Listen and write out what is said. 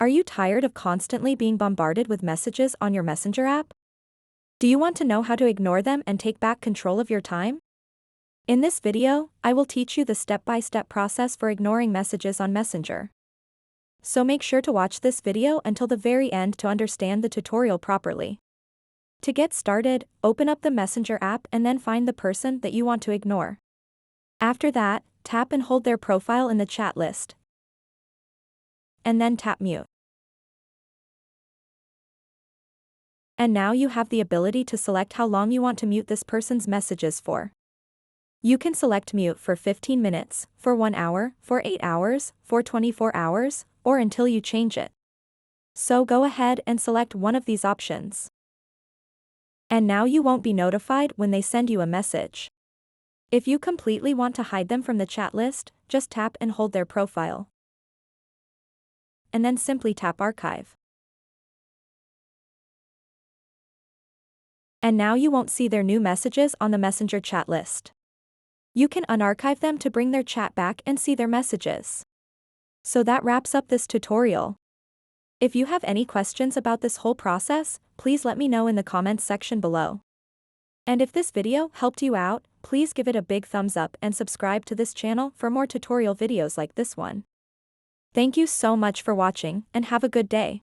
Are you tired of constantly being bombarded with messages on your Messenger app? Do you want to know how to ignore them and take back control of your time? In this video, I will teach you the step-by-step process for ignoring messages on Messenger. So make sure to watch this video until the very end to understand the tutorial properly. To get started, open up the Messenger app and then find the person that you want to ignore. After that, tap and hold their profile in the chat list. And then tap mute. And now you have the ability to select how long you want to mute this person's messages for. You can select mute for 15 minutes, for 1 hour, for 8 hours, for 24 hours, or until you change it. So go ahead and select one of these options. And now you won't be notified when they send you a message. If you completely want to hide them from the chat list, just tap and hold their profile. And then simply tap archive. And now you won't see their new messages on the Messenger chat list. You can unarchive them to bring their chat back and see their messages. So that wraps up this tutorial. If you have any questions about this whole process, please let me know in the comments section below. And if this video helped you out, please give it a big thumbs up and subscribe to this channel for more tutorial videos like this one. Thank you so much for watching and have a good day.